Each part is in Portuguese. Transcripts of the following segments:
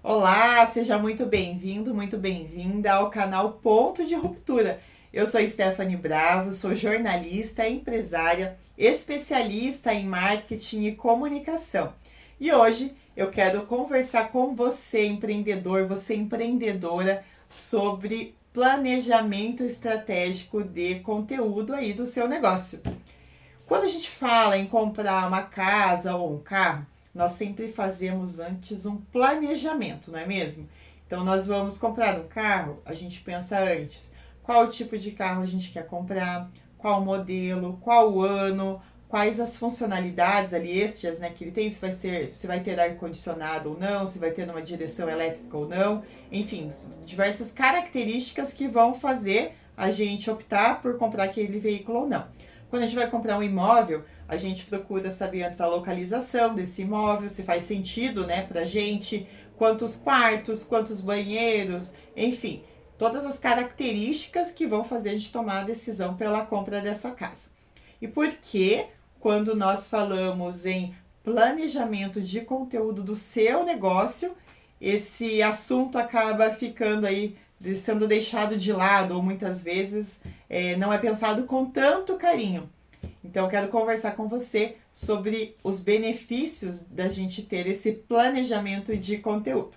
Olá, seja muito bem-vindo, muito bem-vinda ao canal Ponto de Ruptura. Eu sou Stephanie Bravo, sou jornalista, empresária, especialista em marketing e comunicação. E hoje eu quero conversar com você, empreendedor, você empreendedora, sobre planejamento estratégico de conteúdo aí do seu negócio. Quando a gente fala em comprar uma casa ou um carro, nós sempre fazemos antes um planejamento, não é mesmo? Então, nós vamos comprar um carro, a gente pensa antes qual tipo de carro a gente quer comprar, qual modelo, qual ano, quais as funcionalidades ali extras, né, que ele tem, se vai ter ar-condicionado ou não, se vai ter uma direção elétrica ou não, enfim, diversas características que vão fazer a gente optar por comprar aquele veículo ou não. Quando a gente vai comprar um imóvel, a gente procura saber antes a localização desse imóvel, se faz sentido, né, pra gente, quantos quartos, quantos banheiros, enfim, todas as características que vão fazer a gente tomar a decisão pela compra dessa casa. E por que, quando nós falamos em planejamento de conteúdo do seu negócio, esse assunto acaba ficando aí sendo deixado de lado ou muitas vezes não é pensado com tanto carinho. Então, eu quero conversar com você sobre os benefícios da gente ter esse planejamento de conteúdo.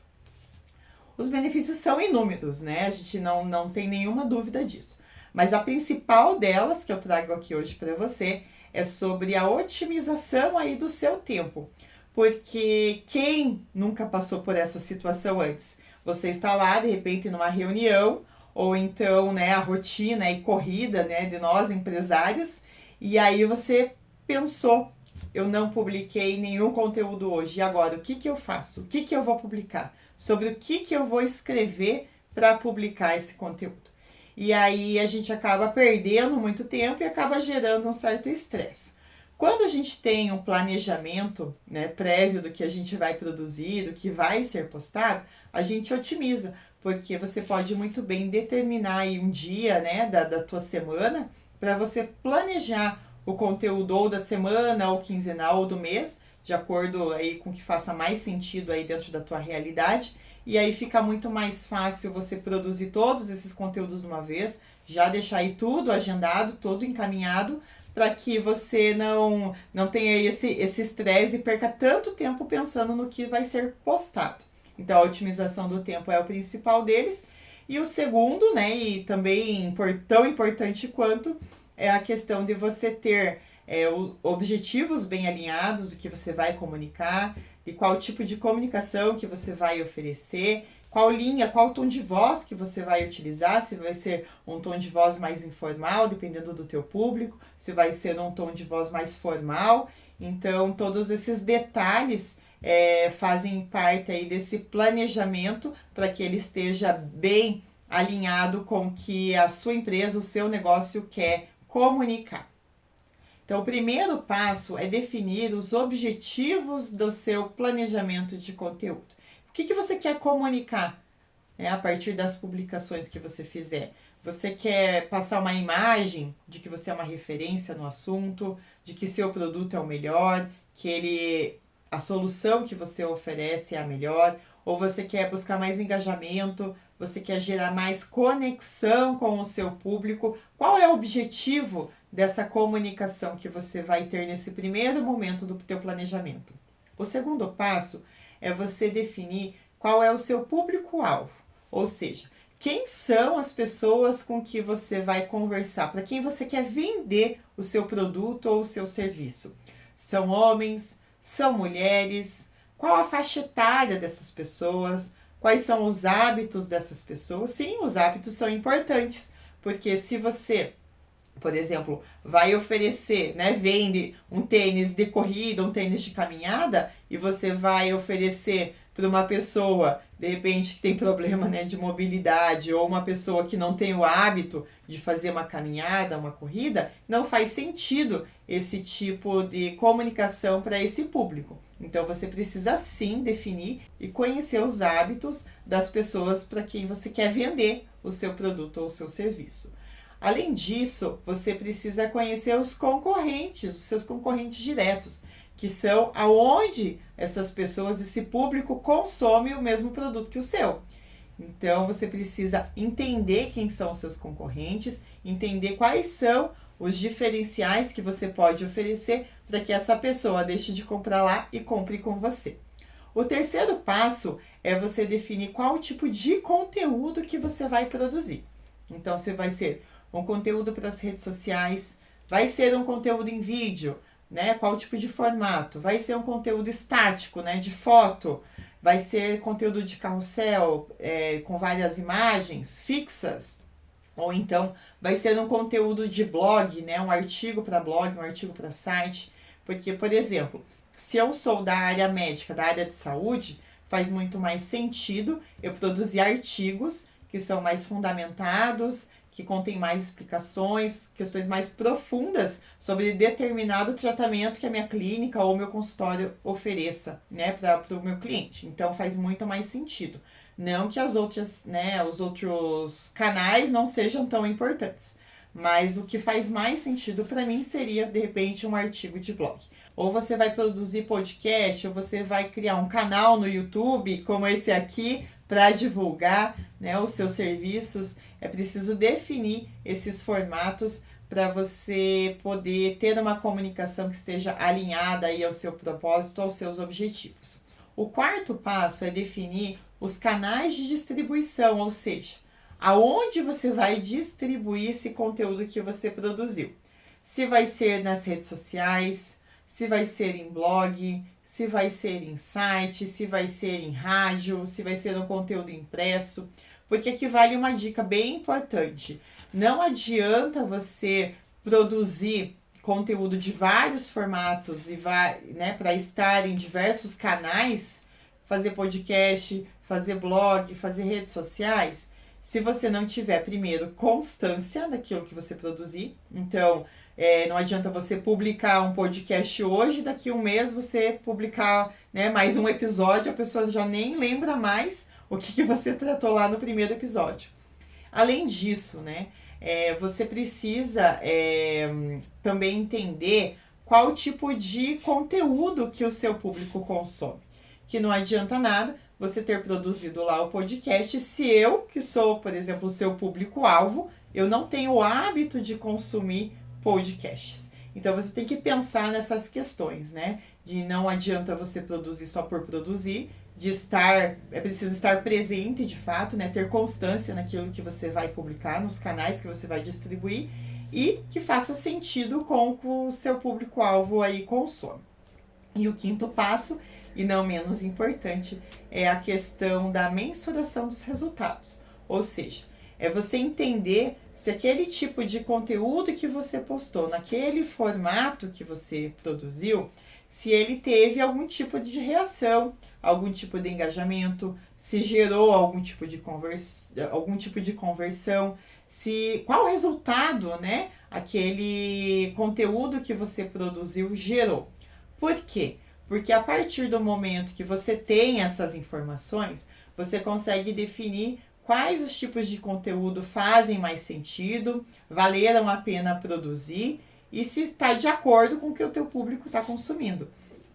Os benefícios são inúmeros, né? A gente não tem nenhuma dúvida disso. Mas a principal delas, que eu trago aqui hoje para você, é sobre a otimização aí do seu tempo. Porque quem nunca passou por essa situação antes? Você está lá, de repente, numa reunião, ou então, né, a rotina e corrida, né, de nós empresários, e aí você pensou, eu não publiquei nenhum conteúdo hoje, e agora, o que eu faço? O que eu vou publicar? Sobre o que eu vou escrever para publicar esse conteúdo? E aí a gente acaba perdendo muito tempo e acaba gerando um certo estresse. Quando a gente tem um planejamento, né, prévio do que a gente vai produzir, do que vai ser postado, a gente otimiza, porque você pode muito bem determinar aí um dia, né, da tua semana para você planejar o conteúdo ou da semana, ou quinzenal, ou do mês, de acordo aí com o que faça mais sentido aí dentro da tua realidade, e aí fica muito mais fácil você produzir todos esses conteúdos de uma vez, já deixar aí tudo agendado, tudo encaminhado, para que você não tenha esse estresse e perca tanto tempo pensando no que vai ser postado. Então, a otimização do tempo é o principal deles. E o segundo, né, e também tão importante quanto, é a questão de você ter objetivos bem alinhados do que você vai comunicar, de qual tipo de comunicação que você vai oferecer, qual linha, qual tom de voz que você vai utilizar, se vai ser um tom de voz mais informal, dependendo do teu público, se vai ser um tom de voz mais formal. Então, todos esses detalhes fazem parte aí desse planejamento para que ele esteja bem alinhado com o que a sua empresa, o seu negócio quer comunicar. Então, o primeiro passo é definir os objetivos do seu planejamento de conteúdo. O que você quer comunicar, né, a partir das publicações que você fizer? Você quer passar uma imagem de que você é uma referência no assunto, de que seu produto é o melhor, que a solução que você oferece é a melhor, ou você quer buscar mais engajamento, você quer gerar mais conexão com o seu público? Qual é o objetivo dessa comunicação que você vai ter nesse primeiro momento do teu planejamento? O segundo passo é você definir qual é o seu público-alvo, ou seja, quem são as pessoas com que você vai conversar, para quem você quer vender o seu produto ou o seu serviço. São homens, são mulheres, qual a faixa etária dessas pessoas, quais são os hábitos dessas pessoas. Sim, os hábitos são importantes, porque se você, por exemplo, vai oferecer, né, vende um tênis de corrida, um tênis de caminhada, e você vai oferecer para uma pessoa, de repente, que tem problema, né, de mobilidade, ou uma pessoa que não tem o hábito de fazer uma caminhada, uma corrida, não faz sentido esse tipo de comunicação para esse público. Então, você precisa sim definir e conhecer os hábitos das pessoas para quem você quer vender o seu produto ou o seu serviço. Além disso, você precisa conhecer os concorrentes, os seus concorrentes diretos. que são aonde essas pessoas, esse público consome o mesmo produto que o seu. Então, você precisa entender quem são os seus concorrentes, entender quais são os diferenciais que você pode oferecer para que essa pessoa deixe de comprar lá e compre com você. O terceiro passo é você definir qual tipo de conteúdo que você vai produzir. Então, se vai ser um conteúdo para as redes sociais, vai ser um conteúdo em vídeo, né? Qual tipo de formato? Vai ser um conteúdo estático, né? De foto, vai ser conteúdo de carrossel, com várias imagens fixas, ou então vai ser um conteúdo de blog, né? Um artigo para blog, um artigo para site. Porque, por exemplo, se eu sou da área médica, da área de saúde, faz muito mais sentido eu produzir artigos que são mais fundamentados, que contém mais explicações, questões mais profundas sobre determinado tratamento que a minha clínica ou meu consultório ofereça, né, para o meu cliente. Então faz muito mais sentido. Não que as outras, né, os outros canais não sejam tão importantes, mas o que faz mais sentido para mim seria, de repente, um artigo de blog. Ou você vai produzir podcast, ou você vai criar um canal no YouTube, como esse aqui, para divulgar, né, os seus serviços. É preciso definir esses formatos para você poder ter uma comunicação que esteja alinhada aí ao seu propósito, aos seus objetivos. O quarto passo é definir os canais de distribuição, ou seja, aonde você vai distribuir esse conteúdo que você produziu. Se vai ser nas redes sociais, se vai ser em blog, se vai ser em site, se vai ser em rádio, se vai ser um conteúdo impresso. Porque aqui vale uma dica bem importante. Não adianta você produzir conteúdo de vários formatos e né, para estar em diversos canais, fazer podcast, fazer blog, fazer redes sociais, se você não tiver primeiro constância daquilo que você produzir. Então, não adianta você publicar um podcast hoje, daqui a um mês você publicar, né, mais um episódio, a pessoa já nem lembra mais o que você tratou lá no primeiro episódio. Além disso, né, você precisa também entender qual tipo de conteúdo que o seu público consome. Que não adianta nada você ter produzido lá o podcast se eu, que sou, por exemplo, o seu público-alvo, eu não tenho o hábito de consumir podcasts. Então, você tem que pensar nessas questões, né? De não adianta você produzir só por produzir, é preciso estar presente de fato, né? Ter constância naquilo que você vai publicar, nos canais que você vai distribuir e que faça sentido com o que o seu público-alvo aí consome. E o quinto passo, e não menos importante, é a questão da mensuração dos resultados. Ou seja, é você entender se aquele tipo de conteúdo que você postou, naquele formato que você produziu, se ele teve algum tipo de reação, algum tipo de engajamento, se gerou algum tipo de conversão, qual o resultado, né, aquele conteúdo que você produziu gerou. Por quê? Porque a partir do momento que você tem essas informações, você consegue definir quais os tipos de conteúdo fazem mais sentido, valeram a pena produzir e se está de acordo com o que o teu público está consumindo.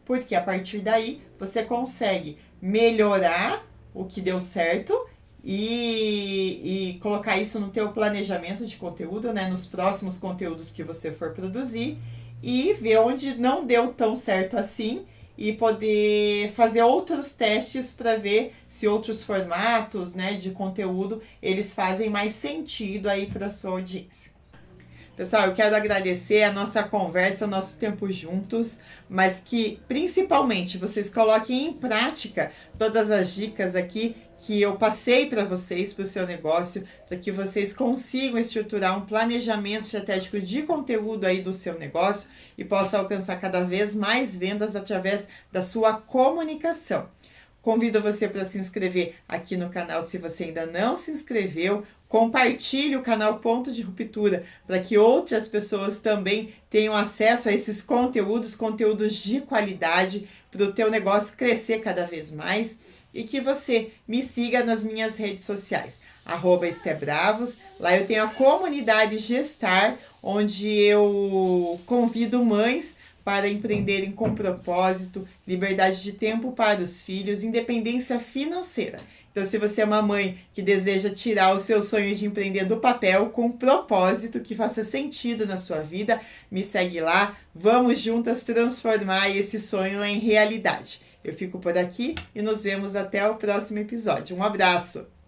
Porque a partir daí você consegue melhorar o que deu certo e colocar isso no teu planejamento de conteúdo, né, nos próximos conteúdos que você for produzir e ver onde não deu tão certo assim e poder fazer outros testes para ver se outros formatos, né, de conteúdo eles fazem mais sentido aí para a sua audiência. Pessoal, eu quero agradecer a nossa conversa, o nosso tempo juntos, mas que principalmente vocês coloquem em prática todas as dicas aqui que eu passei para vocês, para o seu negócio, para que vocês consigam estruturar um planejamento estratégico de conteúdo aí do seu negócio e possam alcançar cada vez mais vendas através da sua comunicação. Convido você para se inscrever aqui no canal se você ainda não se inscreveu. Compartilhe o canal Ponto de Ruptura para que outras pessoas também tenham acesso a esses conteúdos de qualidade para o teu negócio crescer cada vez mais. E que você me siga nas minhas redes sociais, @estebravos. Lá eu tenho a comunidade Gestar, onde eu convido mães para empreenderem com propósito, liberdade de tempo para os filhos, independência financeira. Então, se você é uma mãe que deseja tirar o seu sonho de empreender do papel com propósito que faça sentido na sua vida, me segue lá. Vamos juntas transformar esse sonho em realidade. Eu fico por aqui e nos vemos até o próximo episódio. Um abraço!